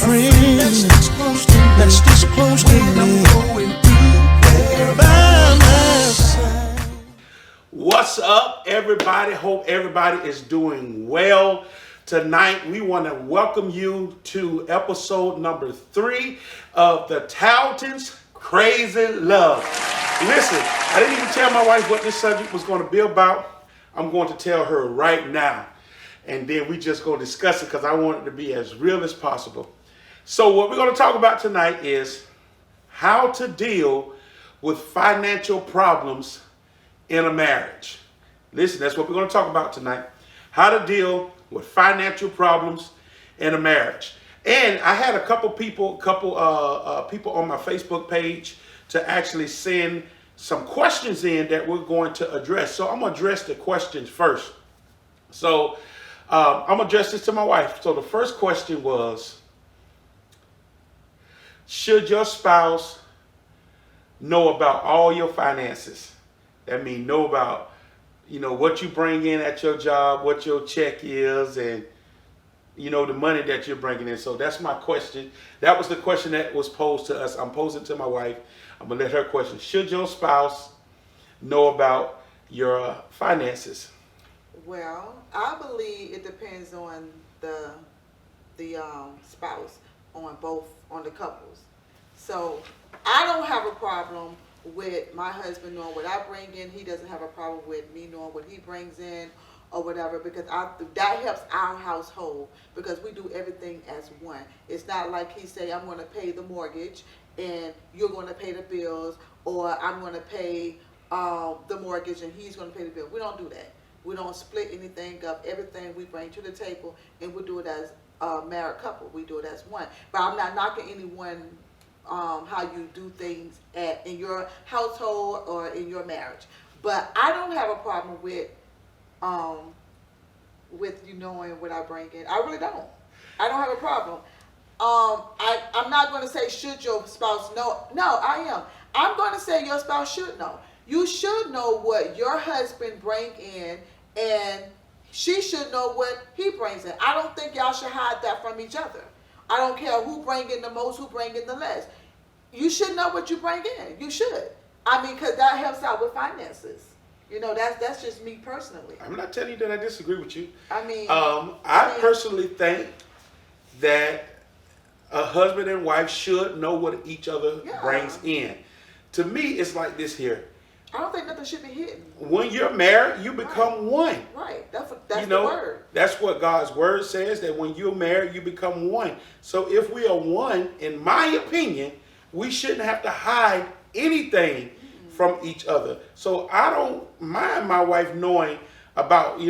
friend. That's this close to me. By my side. What's up, everybody? Hope everybody is doing well. Tonight, we want to welcome you to episode number 3 of the Talton's Crazy Love. Listen, I didn't even tell my wife what this subject was going to be about. I'm going to tell her right now. And then we just going to discuss it because I want it to be as real as possible. So what we're going to talk about tonight is how to deal with financial problems in a marriage. Listen, that's what we're going to talk about tonight. How to deal with financial problems in a marriage. And I had a couple people on my Facebook page to actually send some questions in that we're going to address. So I'm going to address the questions first. So I'm going to address this to my wife. So the first question was, should your spouse know about all your finances? That means know about, what you bring in at your job, what your check is, and, the money that you're bringing in. So that's my question. That was the question that was posed to us. I'm posing to my wife. I'm going to let her question. Should your spouse know about your finances? Well, I believe it depends on the spouse, on the couples. So I don't have a problem with my husband knowing what I bring in. He doesn't have a problem with me knowing what he brings in or whatever, because that helps our household, because we do everything as one. It's not like he say, I'm going to pay the mortgage and you're going to pay the bills, or I'm going to pay the mortgage and he's going to pay the bill. We don't do that. We don't split anything up. Everything we bring to the table, and we do it as a married couple. We do it as one. But I'm not knocking anyone how you do things in your household or in your marriage. But I don't have a problem with you knowing what I bring in. I really don't. I don't have a problem. I'm not going to say should your spouse know. No, I am. I'm going to say your spouse should know. You should know what your husband bring in, and she should know what he brings in. I don't think y'all should hide that from each other. I don't care who bring in the most, who bring in the less. You should know what you bring in. You should. Because that helps out with finances. That's just me personally. I'm not telling you that I disagree with you. I personally think that a husband and wife should know what each other brings in. To me, it's like this here. I don't think nothing should be hidden. When you're married, you become one. Right. That's the word. That's what God's word says, that when you're married, you become one. So if we are one, in my opinion, we shouldn't have to hide anything from each other. So I don't mind my wife knowing about,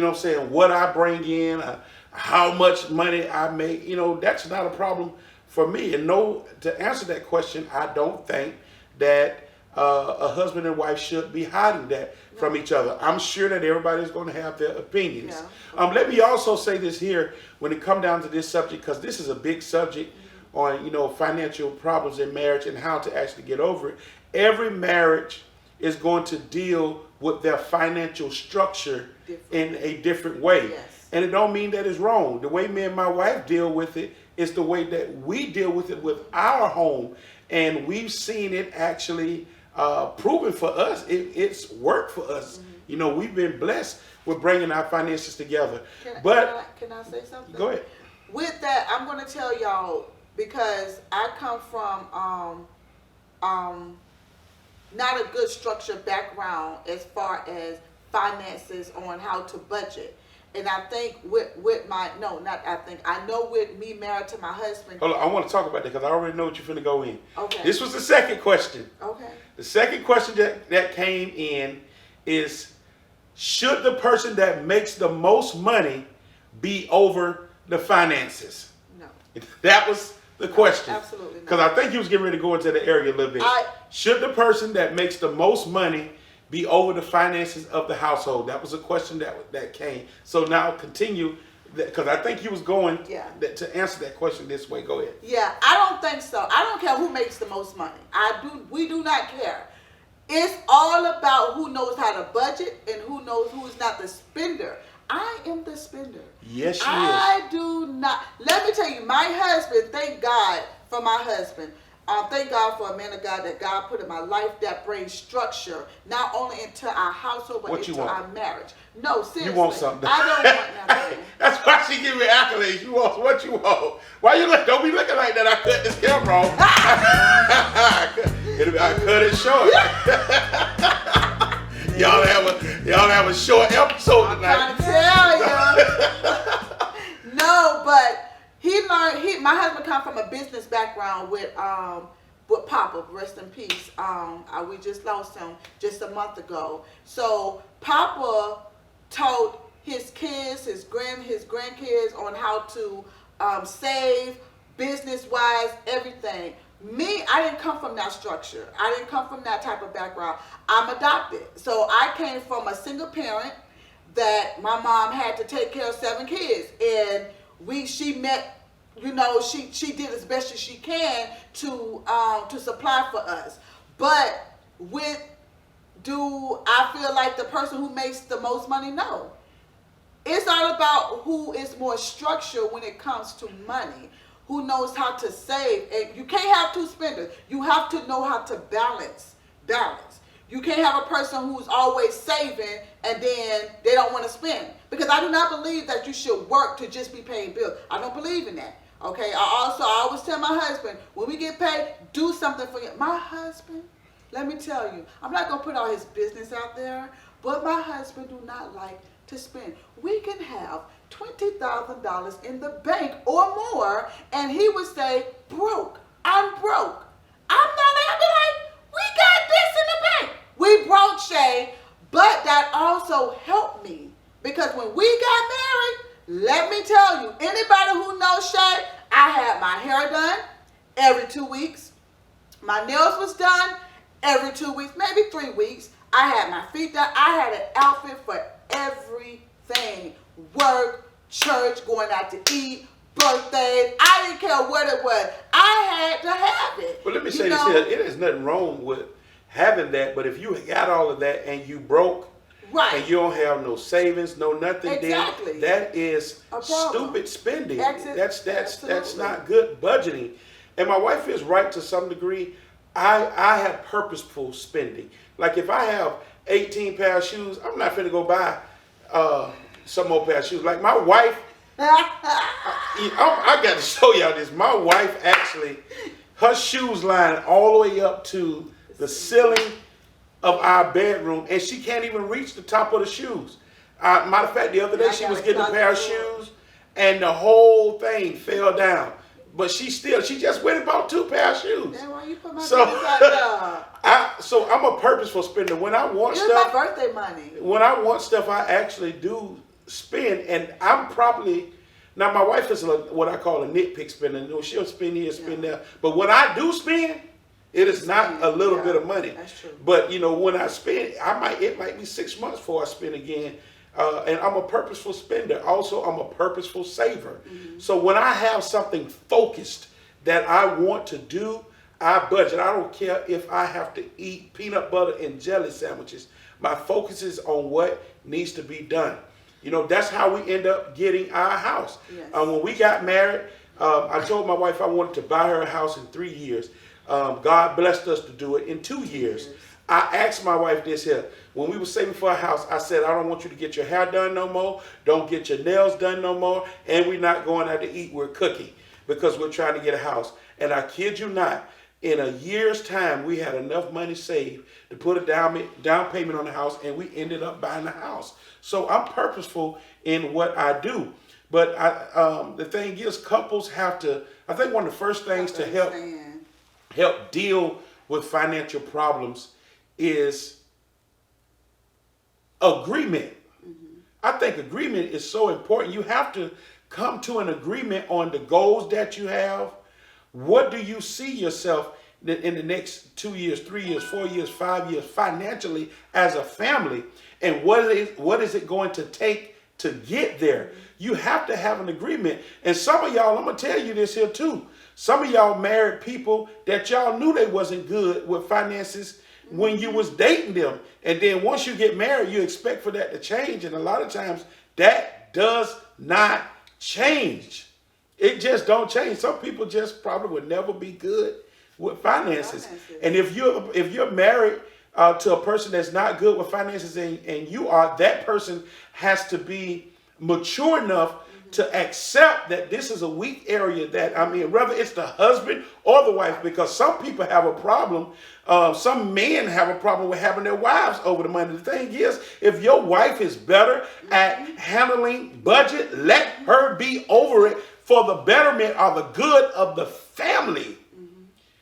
what I bring in, how much money I make. That's not a problem for me. And no, to answer that question, I don't think that a husband and wife should be hiding that from each other. I'm sure that everybody's going to have their opinions. Yeah. Let me also say this here when it comes down to this subject, because this is a big subject on, financial problems in marriage and how to actually get over it. Every marriage is going to deal with their financial structure in a different way. Yes. And it don't mean that it's wrong. The way me and my wife deal with it is the way that we deal with it with our home. And we've seen it actually proven for us. It's worked for us. We've been blessed with bringing our finances together. Can I say something? Go ahead. With that, I'm going to tell y'all, because I come from not a good structured background as far as finances on how to budget. And I think I know with me married to my husband. Hold on, I want to talk about that because I already know what you're finna go in. Okay. This was the second question. Okay. The second question that came in is, should the person that makes the most money be over the finances? No. That was the question. Absolutely not. Because I think he was getting ready to go into the area a little bit. Should the person that makes the most money be over the finances of the household? That was a question that came. So now continue, because I think he was going to answer that question this way. Go ahead. Yeah, I don't think so. I don't care who makes the most money. We do not care. It's all about who knows how to budget and who knows who's not the spender. I am the spender. Yes, she is. I do not. Let me tell you, my husband, thank God for my husband. Thank God for a man of God that God put in my life that brings structure, not only into our household, but into our marriage. No, seriously. You want something. I don't want nothing. That's why she give me accolades. You want what you want. Why you don't be looking like that? I cut this camera off. I cut it short. y'all have a short episode tonight. I'm trying to tell you. No, but he learned. My husband come from a business background with Papa, rest in peace. We just lost him just a month ago. So Papa taught his kids, his grandkids on how to save, business-wise, everything. Me, I didn't come from that structure. I didn't come from that type of background. I'm adopted. So I came from a single parent that my mom had to take care of 7 kids. And she met, she did as best as she can to supply for us. But do I feel like the person who makes the most money? No. It's all about who is more structured when it comes to money, who knows how to save. And you can't have 2 spenders. You have to know how to balance. You can't have a person who's always saving and then they don't want to spend. Because I do not believe that you should work to just be paying bills. I don't believe in that. Okay. I always tell my husband, when we get paid, do something for you. My husband, let me tell you, I'm not going to put all his business out there, but my husband do not like to spend. We can have $20,000 in the bank or more, and he would say, broke. I'm broke. I'm not happy. Like, we got this in the bank. We broke, Shay, but that also helped me because when we got married, let me tell you, anybody who knows Shay, I had my hair done every 2 weeks. My nails was done every 2 weeks, maybe 3 weeks. I had my feet done. I had an outfit for everything. Work, church, going out to eat, birthdays. I didn't care what it was. I had to have it. But let me say this here. It is nothing wrong with having that, but if you got all of that and you broke, right, and you don't have no savings, no nothing, exactly, then that is stupid spending. That's not good budgeting. And my wife is right to some degree. I have purposeful spending. Like if I have 18 pair of shoes, I'm not finna go buy some more pair of shoes. Like my wife, I got to show y'all this. My wife actually, her shoes line all the way up to the ceiling of our bedroom, and she can't even reach the top of the shoes. Matter of fact, the other day she was getting a pair of shoes, and the whole thing fell down. But she just went and bought 2 pair of shoes. Then why you put my So, out so I'm a purposeful spender. When I want there? stuff, My birthday money. when I want stuff, I actually do spend, and I'm probably. Now, my wife is what I call a nitpick spender. You know, she'll spend here, spend there. But when I do spend, it is not a little bit of money. That's true. But, when I spend, it might be 6 months before I spend again. And I'm a purposeful spender. Also, I'm a purposeful saver. Mm-hmm. So when I have something focused that I want to do, I budget. I don't care if I have to eat peanut butter and jelly sandwiches. My focus is on what needs to be done. That's how we end up getting our house. Yes. When we got married, I told my wife I wanted to buy her a house in 3 years. God blessed us to do it in 2 years. I asked my wife this here. When we were saving for a house, I said, I don't want you to get your hair done no more. Don't get your nails done no more. And we're not going out to eat. We're cooking because we're trying to get a house. And I kid you not, in a year's time, we had enough money saved to put a down payment on the house, and we ended up buying the house. So I'm purposeful in what I do. But the thing is, couples have to, I think one of the first things to help deal with financial problems is agreement. Mm-hmm. I think agreement is so important. You have to come to an agreement on the goals that you have. What do you see yourself in the next 2 years, 3 years, 4 years, 5 years financially as a family? And what is it going to take to get there? You have to have an agreement. And some of y'all, I'm going to tell you this here too. Some of y'all married people that y'all knew they wasn't good with finances when you was dating them. And then once you get married, you expect for that to change. And a lot of times that does not change. It just don't change. Some people just probably would never be good with finances. And if you're married to a person that's not good with finances, and you are, that person has to be mature enough to accept that this is a weak area, that, I mean, whether it's the husband or the wife, because some people have a problem, some men have a problem with having their wives over the money. The thing is, if your wife is better at handling budget, let her be over it for the betterment or the good of the family.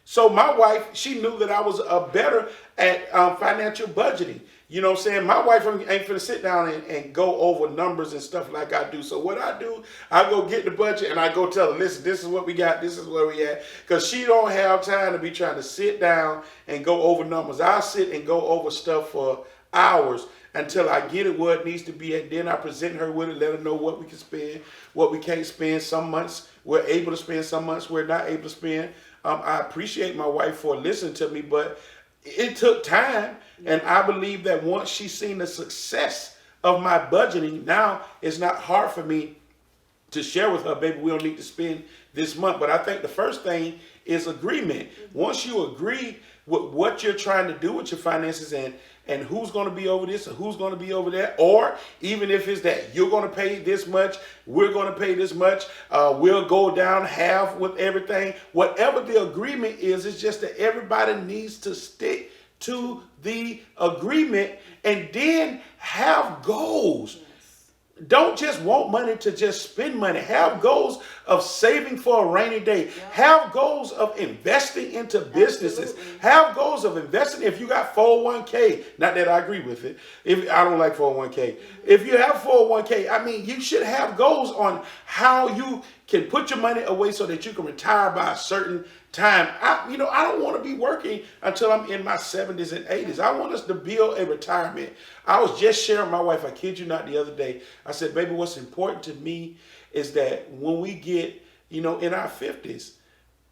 So my wife, she knew that I was better at financial budgeting. You know what I'm saying? My wife ain't finna sit down and go over numbers and stuff like I do. So what I do, I go get the budget and I go tell her, listen, this is what we got, this is where we at. Because she don't have time to be trying to sit down and go over numbers. I sit and go over stuff for hours until I get it where it needs to be. And then I present her with it, let her know what we can spend, what we can't spend. Some months we're able to spend, some months we're not able to spend. I appreciate my wife for listening to me, but it took time. And I believe that once she's seen the success of my budgeting, now it's not hard for me to share with her, baby, we don't need to spend this month. But I think the first thing is agreement. Once you agree with what you're trying to do with your finances, and who's going to be over this or who's going to be over that, or even if it's that you're going to pay this much, we're going to pay this much, we'll go down half with everything. Whatever the agreement is, it's just that everybody needs to stick to the agreement and then have goals. Don't just want money to just spend money. Have goals of saving for a rainy day. Have goals of investing into businesses. Absolutely. Have goals of investing. If you got 401k, not that I agree with it. If I don't like 401k. If you have 401k, I mean, you should have goals on how you can put your money away so that you can retire by a certain time. I don't want to be working until I'm in my 70s and 80s. I want us to build a retirement. I was just sharing with my wife, I kid you not, the other day. I said, baby, what's important to me is that when we get, in our 50s,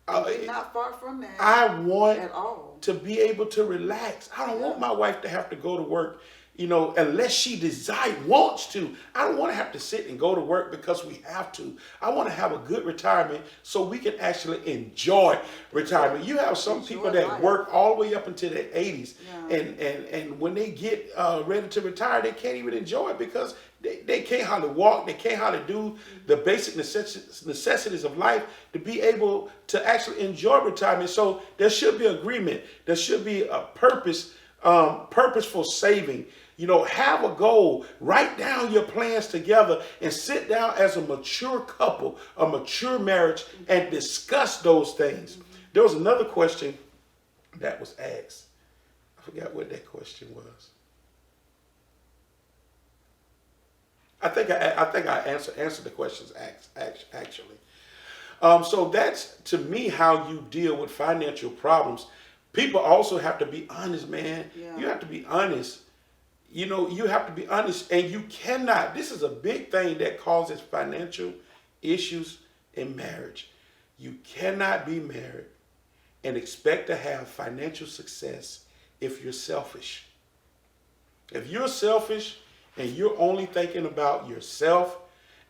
We're not far from that. I want at all. to be able to relax. I don't want my wife to have to go to work, unless she wants to. I don't want to have to sit and go to work because we have to. I want to have a good retirement so we can actually enjoy retirement. You have some people that work all the way up until their 80s, and when they get ready to retire, they can't even enjoy it because they can't hardly walk. They can't hardly do the basic necessities of life to be able to actually enjoy retirement. So there should be agreement. There should be a purposeful saving. Have a goal, write down your plans together and sit down as a mature couple, a mature marriage, and discuss those things. There was another question that was asked. I forgot what that question was. I think I answered the questions actually. So that's, to me, how you deal with financial problems. People also have to be honest, man. Yeah. You have to be honest. You have to be honest, and you cannot. This is a big thing that causes financial issues in marriage. You cannot be married and expect to have financial success if you're selfish. If you're selfish and you're only thinking about yourself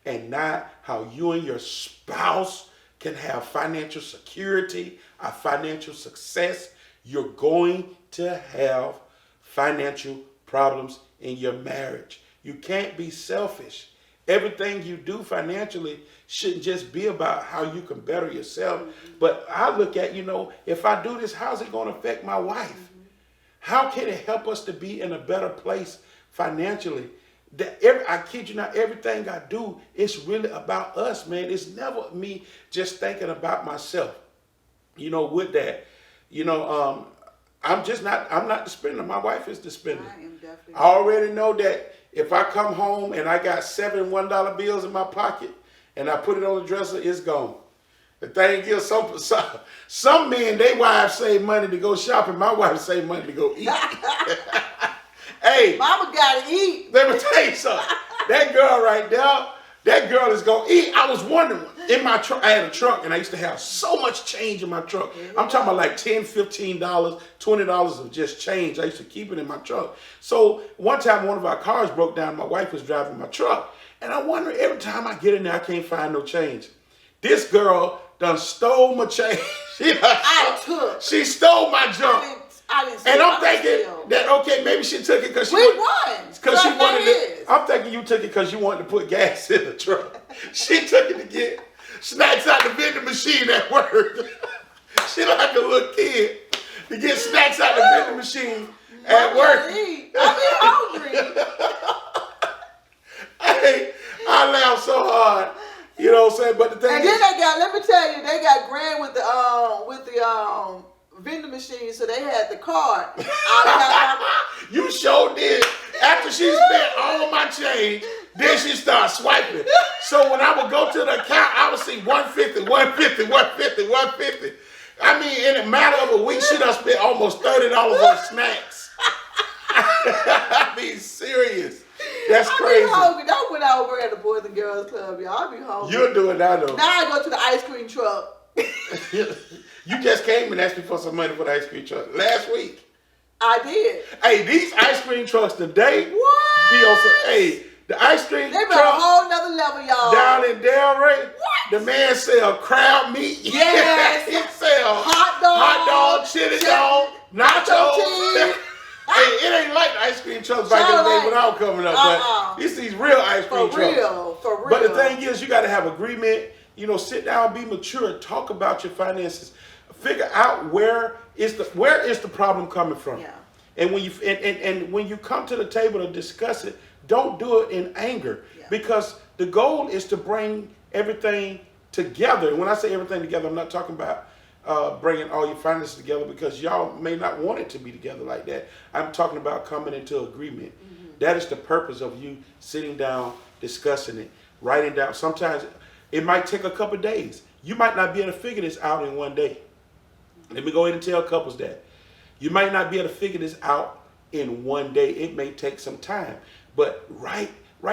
and not how you and your spouse can have financial security or financial success, you're going to have financial problems in your marriage. You can't be selfish. Everything you do financially shouldn't just be about how you can better yourself. But I look at, if I do this, how's it going to affect my wife? How can it help us to be in a better place financially? I kid you not, everything I do, it's really about us, man. It's never me just thinking about myself. With that, I'm not the spender. My wife is the spender. I am definitely. I already know that if I come home and I got 7 $1 bills in my pocket and I put it on the dresser, it's gone. The thing is, some men, they wives save money to go shopping. My wife save money to go eat. Hey, Mama gotta eat. let me tell you something. That girl right there, that girl is gonna eat. I was wondering, in my truck, I had a truck and I used to have so much change in my truck. I'm talking about like $10, $15, $20 of just change. I used to keep it in my truck. So one time one of our cars broke down. My wife was driving my truck. And I wonder, every time I get in there, I can't find no change. This girl done stole my chain. She stole my junk. I didn't And I'm thinking that, okay, maybe she took it because she won. Because she wanted it. I'm thinking you took it because you wanted to put gas in the truck. She took it to get snacks out the vending machine at work. She like a little kid to get snacks out the vending machine at work. I be hungry. Hey, I laughed so hard. You know what I'm saying? But the thing and then they got, let me tell you, they got grand with the vending machine, so they had the card. You sure did. After she spent all my change, then she started swiping. So when I would go to the account, I would see 150, 150, 150, 150. I mean, in a matter of a week, she done spent almost $30 on snacks. I mean, serious. That's crazy. I be hungry. That went out over at the Boys and Girls Club, y'all. I be hungry. You're doing that though. Now I go to the ice cream truck. You just came and asked me for some money for the ice cream truck last week. I did. Hey, these ice cream trucks today. What? Be on some, hey, the ice cream they been truck a whole nother level, y'all. down in Delray. What? The man sell crab meat. Yes. He sell hot dog, chili dog, nachos. Hey, it ain't like the ice cream trucks back in the day when I was coming up, but it's these real ice cream trucks. For real. But the thing is, you got to have agreement. You know, sit down, be mature, talk about your finances, figure out where is the problem coming from. Yeah. And when you and when you come to the table to discuss it, don't do it in anger, because the goal is to bring everything together. And when I say everything together, I'm not talking about bringing all your finances together, because y'all may not want it to be together like that. I'm talking about coming into agreement. Mm-hmm. That is the purpose of you sitting down, discussing it, writing down. Sometimes it might take a couple of days. You might not be able to figure this out in one day. Let me go ahead and tell couples that. You might not be able to figure this out in one day. It may take some time. But write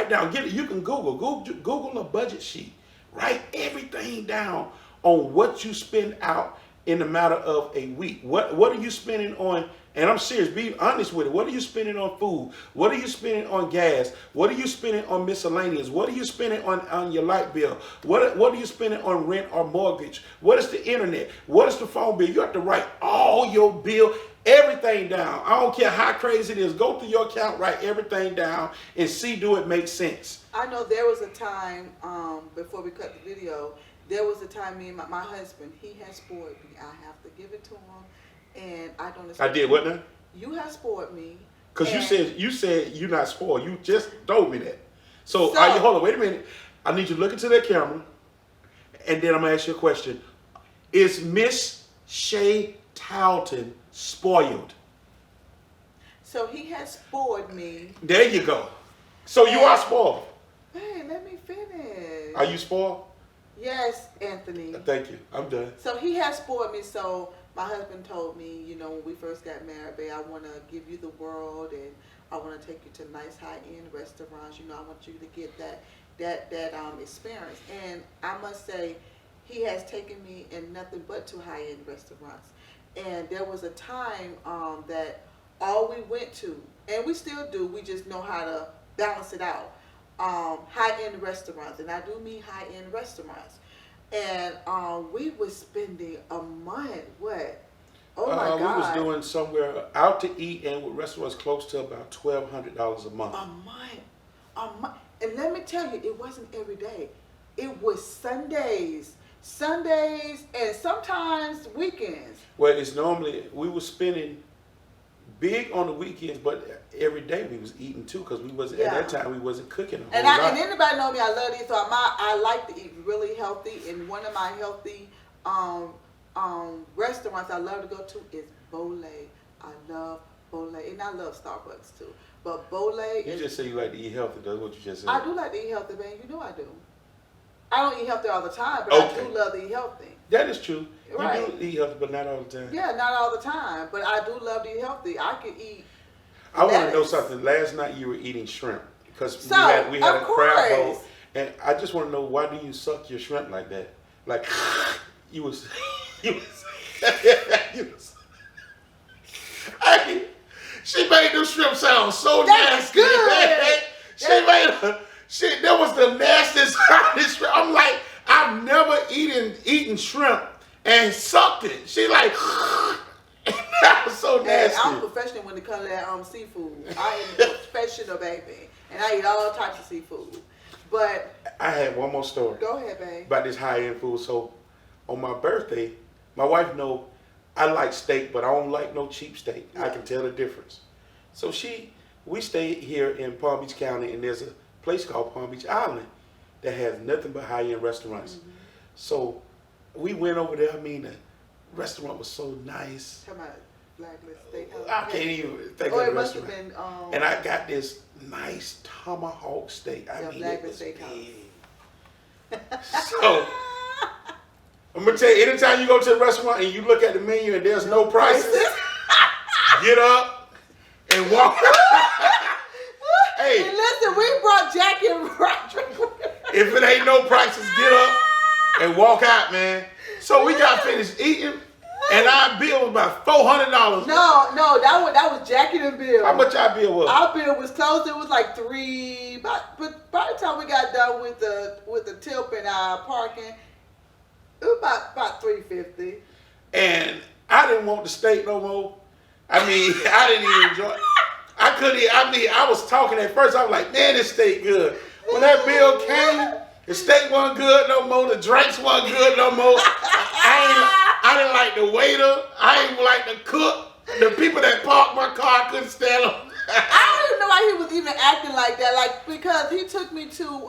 down. Get it. You can Google a budget sheet. Write everything down on what you spend out in a matter of a week. What are you spending on? And I'm serious, be honest with it. What are you spending on food? What are you spending on gas? What are you spending on miscellaneous? What are you spending on your light bill? What are you spending on rent or mortgage? What is the internet? What is the phone bill? You have to write all your bill, everything down. I don't care how crazy it is. Go through your account, write everything down, and see, do it make sense. I know there was a time, before we cut the video, there was a time me and my husband, he had spoiled me. I have to give it to him. And I don't expect I did what now? You have spoiled me. Because you said you're not spoiled. You just told me that. So are you, hold on, wait a minute. I need you to look into that camera, and then I'm going to ask you a question. Is Miss Shay Talton spoiled? So he has spoiled me. There you go. So you are spoiled. Hey, let me finish. Are you spoiled? Yes, Anthony. Thank you. I'm done. So he has spoiled me. So my husband told me, you know, when we first got married, babe, I want to give you the world, and I want to take you to nice high-end restaurants. You know, I want you to get that experience. And I must say, he has taken me in nothing but to high-end restaurants. And there was a time that all we went to, and we still do, we just know how to balance it out. High-end restaurants, and I do mean high-end restaurants. And we was spending a month, what? Oh my God. We was doing somewhere out to eat and with restaurants close to about $1,200 a month. A month. And let me tell you, it wasn't every day. It was Sundays, and sometimes weekends. Well, it's normally, we were spending big on the weekends, but every day we was eating too, because we wasn't at that time we wasn't cooking a whole lot. And anybody know me, I love to eat, so I like to eat really healthy. And one of my healthy restaurants I love to go to is Bole. I love Bole, and I love Starbucks too. But Bole You just say you like to eat healthy. That's what you just said. I do like to eat healthy, man. You know I do. I don't eat healthy all the time, but I do love to eat healthy. That is true. Right. You do eat healthy, but not all the time. Yeah, not all the time, but I do love to eat healthy. I can eat. I want to know something. Last night you were eating shrimp because we had a crab bowl, and I just want to know, why do you suck your shrimp like that? Like you was. Hey, she made them shrimp sound so nasty. Good. That was the nastiest shrimp. I'm like, I've I've never eaten shrimp and sucked it. She like, that was so Man, nasty. I'm a professional when it comes to that seafood. I am a professional, baby. And I eat all types of seafood. But I had one more story go ahead, babe. about this high-end food. So on my birthday, my wife know I like steak, but I don't like no cheap steak. I can tell the difference. So we stay here in Palm Beach County, and there's a place called Palm Beach Island that has nothing but high-end restaurants. Mm-hmm. So we went over there. I mean, the restaurant was so nice. Come on, Blacklist Steakhouse. I can't even think Oh, of the it must have restaurant. been. And I got this nice tomahawk steak. I Yeah, mean, it Blacklist was Steakhouse. big. So I'm gonna tell you, anytime you go to the restaurant and you look at the menu and there's no prices, get up and walk. Hey, And listen, we brought Jackie and Roderick. if it ain't no prices, get up and walk out, man. So we got finished eating, and our bill was about $400. No, that was Jackie and Bill. How much our bill was? Our bill was close. It was like $3. But by the time we got done with the tip and our parking, it was about $3.50. And I didn't want the steak no more. I mean, I didn't even enjoy it. I couldn't eat. I mean, I was talking at first. I was like, man, this steak good. When that bill came, the steak wasn't good no more. The drinks wasn't good no more. I didn't like the waiter. I didn't like the cook. The people that parked my car, I couldn't stand them. I don't even know why he was even acting like that. Like, because he took me to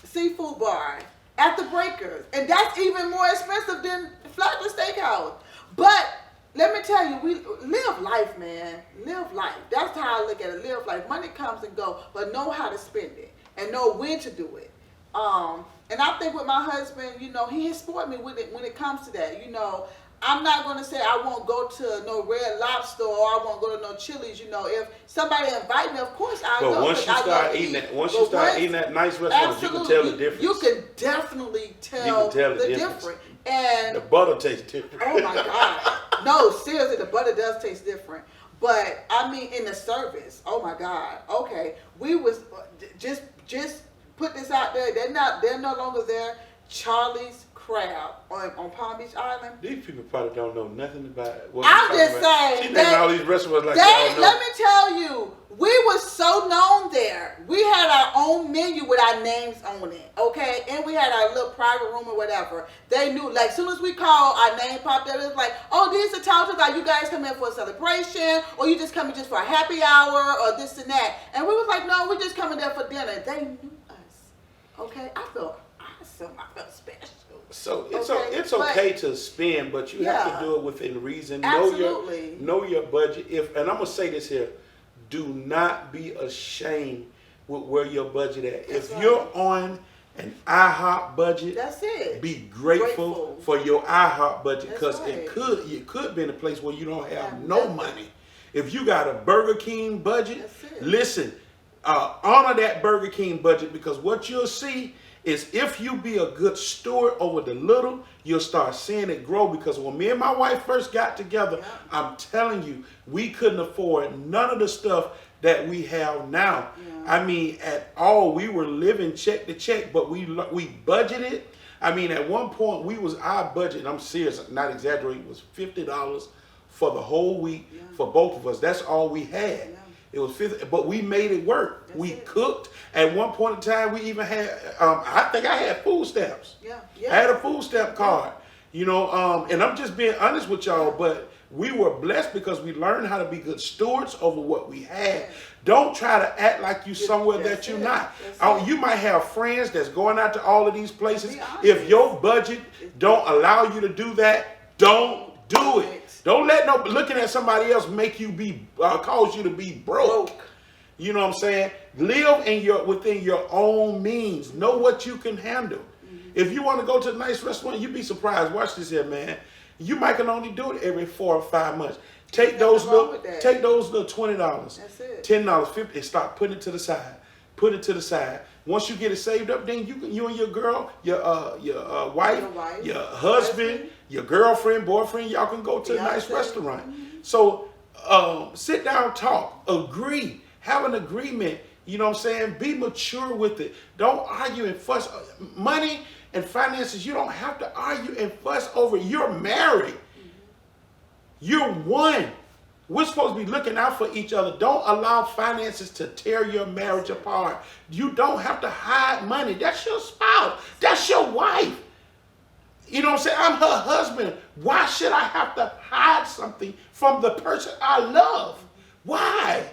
seafood bar at the Breakers, and that's even more expensive than Flatbush Steakhouse. But let me tell you, we live life, man. Live life. That's how I look at it. Live life. Money comes and goes, but know how to spend it and know when to do it. And I think with my husband, you know, he has supported me with it when it comes to that. You know, I'm not going to say I won't go to no Red Lobster or I won't go to no Chili's. You know, if somebody invite me, of course I'll go. But once you start eating that, eating that nice restaurant, you can tell the difference. You can definitely tell, the difference. And the butter tastes different. oh my God. No, seriously, the butter does taste different. But I mean, in the service, oh my God. Okay, we was just put this out there. They're no longer there. Charlie's Crab on Palm Beach Island. These people probably don't know nothing about what I'm just saying. She naming all these restaurants like Let y'all know. me tell you, we were so known there. We had our own menu with our names on it, okay? And we had our little private room or whatever. They knew, like, as soon as we called, our name popped up. It was like, oh, these are Talented. Are you guys coming in for a celebration? Or you just coming just for a happy hour or this and that? And we was like, no, we're just coming there for dinner. They knew us, okay? I felt awesome. I felt special. So it's Okay, okay to spend, but you have to do it within reason. Absolutely. Know your budget. And I'm gonna say this here: do not be ashamed with where your budget at. That's if right. you're on an IHOP budget, That's it. be grateful for your IHOP budget, because That's right. it could be in a place where you don't have no money. If you got a Burger King budget, That's it. listen, honor that Burger King budget, because what you'll see is if you be a good steward over the little, you'll start seeing it grow. Because when me and my wife first got together, Yeah. I'm telling you, we couldn't afford none of the stuff that we have now. Yeah. I mean, at all, we were living check to check, but we budgeted. I mean, at one point, our budget, I'm serious, I'm not exaggerating, was $50 for the whole week for both of us. That's all we had. Yeah. It was 50, but we made it work. That's we it. cooked. At one point in time, we even had, I think I had food stamps. Yeah. I had a food stamp card, you know, and I'm just being honest with y'all, but we were blessed because we learned how to be good stewards over what we had. Don't try to act like you somewhere that That's you're it. not. That's it. You might have friends that's going out to all of these places. Be honest. If your budget don't allow you to do that, don't do it. Don't let looking at somebody else make you cause you to be broke. You know what I'm saying? Live within your own means. Know what you can handle. If you want to go to a nice restaurant, you'd be surprised. Watch this here, man. You might can only do it every 4 or 5 months. Take those little $20, That's it. $10, $50, and start putting it to the side. Put it to the side. Once you get it saved up, then you and your girl, your wife, your husband, your girlfriend, boyfriend, y'all can go to a nice restaurant. So sit down, talk, agree, have an agreement. You know what I'm saying? Be mature with it. Don't argue and fuss. Money, and finances, you don't have to argue and fuss over. You're married. You're one. We're supposed to be looking out for each other. Don't allow finances to tear your marriage apart. You don't have to hide money. That's your spouse. That's your wife. You know what I'm saying? I'm her husband. Why should I have to hide something from the person I love? Why?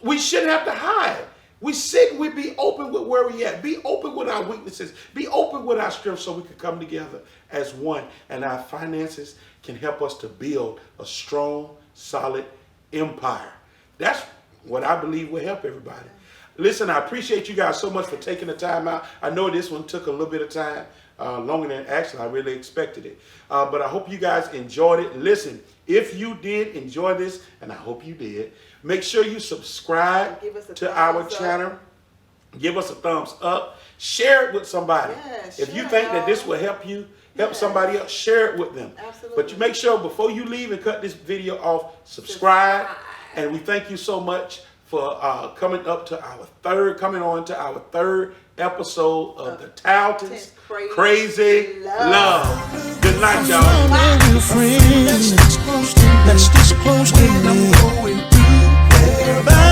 We shouldn't have to hide. We sit, we be open with where we at. Be open with our weaknesses. Be open with our strengths so we can come together as one. And our finances can help us to build a strong, solid empire. That's what I believe will help everybody. Listen, I appreciate you guys so much for taking the time out. I know this one took a little bit of time, longer than actually I really expected it. But I hope you guys enjoyed it. Listen, if you did enjoy this, and I hope you did, make sure you subscribe to our channel. Give us a thumbs up. Share it with somebody. Yes, if you share, think that y'all. this will help you, help somebody else, share it with them. Absolutely. But you make sure before you leave and cut this video off, subscribe. And we thank you so much for coming on to our third episode of the Taltons Crazy Love. Good night, y'all. Let's disclose when I'm going through. Everybody